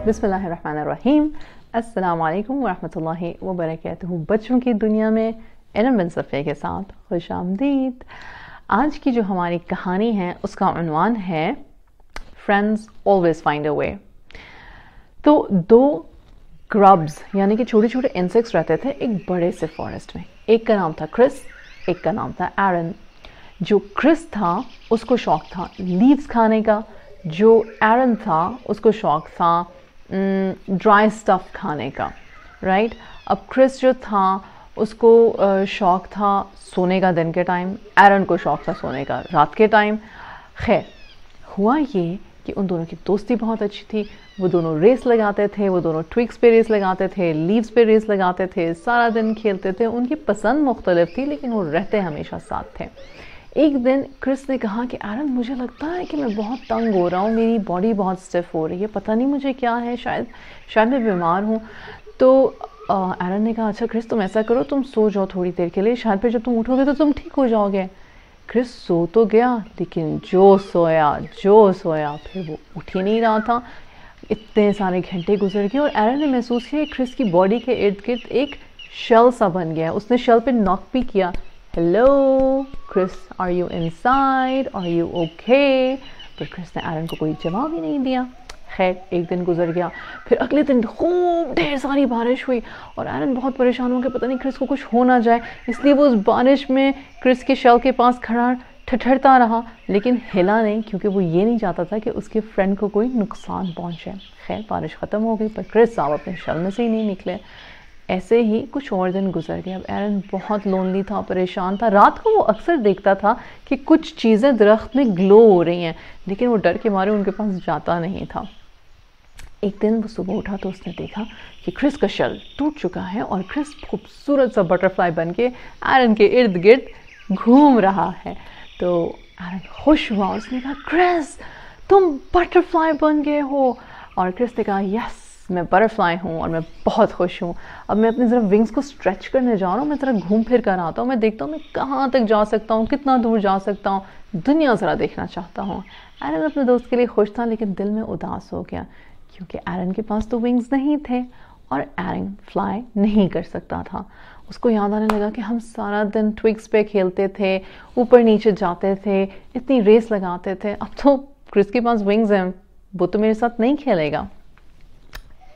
बिस्मिल्लाहिर्रहमानिर्रहीम। अस्सलामु अलैकुम वरहमतुल्लाहि वबरकातुहू। बच्चों की दुनिया में इरम बिन सफिया के साथ खुश आमदीद। आज की जो हमारी कहानी है उसका उन्वान है फ्रेंड्स ऑलवेज फाइंड अ वे। तो दो ग्रब्स यानी कि छोटे छोटे इंसेक्ट्स रहते थे एक बड़े से फॉरेस्ट में। एक का नाम था क्रिस, एक का नाम था एरन। जो क्रिस था उसको शौक था लीव्स खाने का, जो एरन था उसको शौक था ड्राई स्टफ खाने का, राइट। अब क्रिस जो था उसको शौक था सोने का दिन के टाइम, एरन को शौक था सोने का रात के टाइम। खैर हुआ ये कि उन दोनों की दोस्ती बहुत अच्छी थी। वो दोनों रेस लगाते थे, वो दोनों ट्विक्स पे रेस लगाते थे, लीव्स पे रेस लगाते थे, सारा दिन खेलते थे। उनकी पसंद मुख्तलिफ थी लेकिन वो रहते हमेशा साथ थे। एक दिन क्रिस ने कहा कि एरन मुझे लगता है कि मैं बहुत तंग हो रहा हूँ, मेरी बॉडी बहुत स्टिफ हो रही है, पता नहीं मुझे क्या है, शायद मैं बीमार हूँ। तो एरन ने कहा अच्छा क्रिस तुम ऐसा करो, तुम सो जाओ थोड़ी देर के लिए, शायद फिर जब तुम उठोगे तो तुम ठीक हो जाओगे। क्रिस सो तो गया लेकिन जो सोया फिर वो उठ ही नहीं रहा था। इतने सारे घंटे गुजर गए और एरन ने महसूस किया क्रिस की बॉडी के इर्द गिर्द एक शेल सा बन गया है। उसने शेल पे नॉक भी किया, hello Chris, are you inside, are you okay? पर क्रिस ने एरन को कोई जवाब ही नहीं दिया। खैर एक दिन गुजर गया, फिर अगले दिन खूब ढेर सारी बारिश हुई और एरन बहुत परेशान हो गया, पता नहीं क्रिस को कुछ हो ना जाए, इसलिए वो उस बारिश में क्रिस के शेल के पास खड़ा ठठरता रहा लेकिन हिला नहीं, क्योंकि वो ये नहीं चाहता था कि उसके फ्रेंड को कोई नुकसान पहुंचे। खैर बारिश ख़त्म हो गई पर क्रिस साहब अपने शेल में से ही नहीं निकले। ऐसे ही कुछ और दिन गुजर गए। अब एरन बहुत लोनली था, परेशान था। रात को वो अक्सर देखता था कि कुछ चीज़ें दरख्त में ग्लो हो रही हैं लेकिन वो डर के मारे उनके पास जाता नहीं था। एक दिन वो सुबह उठा तो उसने देखा कि क्रिस का शेल टूट चुका है और क्रिस खूबसूरत सा बटरफ्लाई बन के एरन के इर्द गिर्द घूम रहा है। तो एरन खुश हुआ, उसने कहा क्रिस तुम बटरफ्लाई बन गए हो। और क्रिस ने कहा यस मैं बटरफ्लाई हूँ और मैं बहुत खुश हूँ। अब मैं अपने ज़रा विंग्स को स्ट्रेच करने जा रहा हूँ, मैं ज़रा घूम फिर कर आता हूँ, मैं देखता हूँ मैं कहाँ तक जा सकता हूँ, कितना दूर जा सकता हूँ, दुनिया ज़रा देखना चाहता हूँ। एरन अपने दोस्त के लिए खुश था लेकिन दिल में उदास हो गया क्योंकि एरन के पास तो विंग्स नहीं थे और एरन फ्लाई नहीं कर सकता था। उसको याद आने लगा कि हम सारा दिन ट्विग्स पे खेलते थे, ऊपर नीचे जाते थे, इतनी रेस लगाते थे, अब तो क्रिस के पास विंग्स हैं, वो तो मेरे साथ नहीं खेलेगा।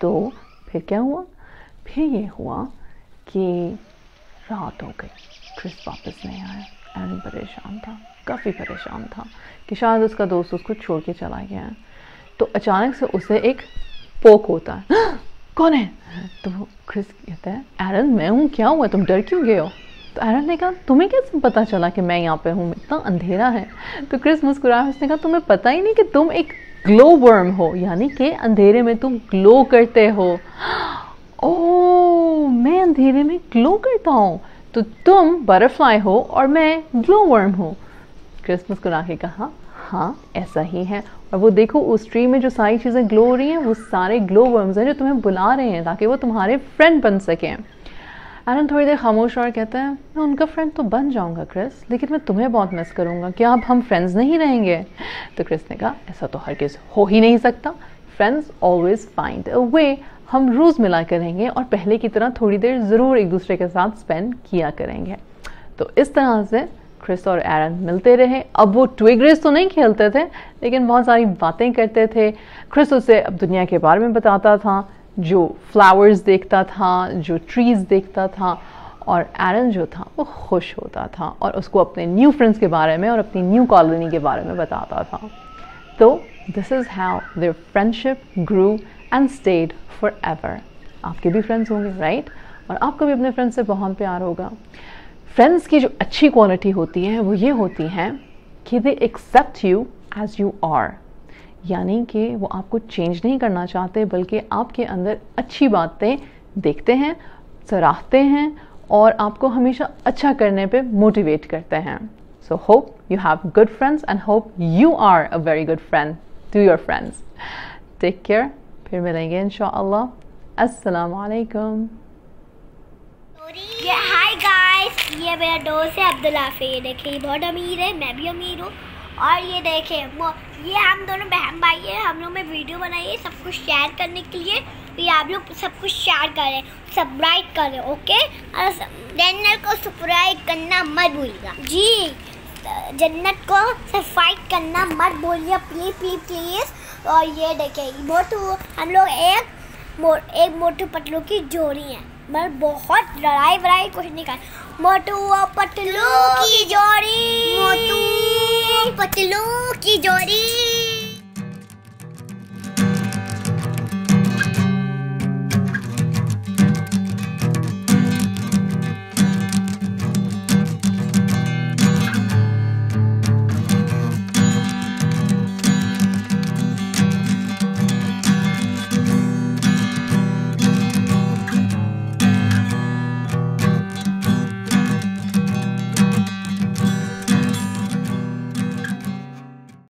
तो फिर क्या हुआ? फिर ये हुआ कि रात हो गई, क्रिस वापस नहीं आया। एरन परेशान था, काफ़ी परेशान था कि शायद उसका दोस्त उसको छोड़ के चला गया है। तो अचानक से उसे एक पोक होता है, कौन है? तो क्रिस कहता है एरन मैं हूँ, क्या हुआ, तुम डर क्यों गए हो? तो एरन ने कहा तुम्हें कैसे पता चला कि मैं यहाँ पे हूँ, इतना अंधेरा है? तो क्रिस मुस्कुराया, उसने कहा तुम्हें पता ही नहीं कि तुम एक ग्लो वर्म हो, यानी कि अंधेरे में तुम ग्लो करते हो। ओह मैं अंधेरे में ग्लो करता हूँ, तो तुम बटरफ्लाई हो और मैं ग्लो वर्म हूँ। क्रिस मुस्कुरा के कहा हाँ ऐसा ही है, और वो देखो उस ट्री में जो सारी चीज़ें ग्लो हो रही हैं वो सारे ग्लो वर्म्स हैं जो तुम्हें बुला रहे हैं ताकि वो तुम्हारे फ्रेंड बन सकें। एरन थोड़ी देर खामोश और कहता है मैं उनका फ्रेंड तो बन जाऊंगा क्रिस, लेकिन मैं तुम्हें बहुत मिस करूंगा, क्या अब हम फ्रेंड्स नहीं रहेंगे? तो क्रिस ने कहा ऐसा तो हरगिज़ हो ही नहीं सकता, फ्रेंड्स ऑलवेज फाइंड अ वे, हम रोज़ मिला करेंगे और पहले की तरह थोड़ी देर ज़रूर एक दूसरे के साथ स्पेंड किया करेंगे। तो इस तरह से क्रिस और एरन मिलते रहे। अब वो ट्विग रेस तो नहीं खेलते थे लेकिन बहुत सारी बातें करते थे। क्रिस उसे अब दुनिया के बारे में बताता था, जो फ्लावर्स देखता था, जो ट्रीज़ देखता था, और एरन जो था वो खुश होता था और उसको अपने न्यू फ्रेंड्स के बारे में और अपनी न्यू कॉलोनी के बारे में बताता था। तो this is how their friendship grew and stayed forever. आपके भी फ्रेंड्स होंगे राइट, और आपको भी अपने फ्रेंड्स से बहुत प्यार होगा। फ्रेंड्स की जो अच्छी क्वालिटी होती है वो ये होती है कि they accept you as you are, यानी कि वो आपको चेंज नहीं करना चाहते बल्कि आपके अंदर अच्छी बातें देखते हैं, सराहते हैं और आपको हमेशा अच्छा करने पे मोटिवेट करते हैं। So hope you have good friends and hope you are a very good friend to your friends. Take care, फिर मिलेंगे इंशाअल्लाह। अस्सलामु अलैकुम। हाय गाइस, ये मेरा दोस्त है अब्दुल हाफिज। देखिए बहुत अमीर है, मैं भी अमीर हूँ और ये देखें ये हम दोनों बहन भाई हैं, हम लोग में वीडियो बनाई है सब कुछ शेयर करने के लिए। तो ये आप लोग सब कुछ शेयर करें, सब्सक्राइब करें, ओके। और चैनल को सब्सक्राइब करना मत भूलिएगा जी। जन्नत को सब्सक्राइब करना मत भूलिए प्लीज़ प्लीज़ प्लीज़। और ये देखें मोटू, हम लोग एक मोटू पतलू की जोड़ी है, मगर बहुत लड़ाई वड़ाई कुछ नहीं कर। मोटू पतलू की जोड़ी, मोटू पतलू की जोड़ी।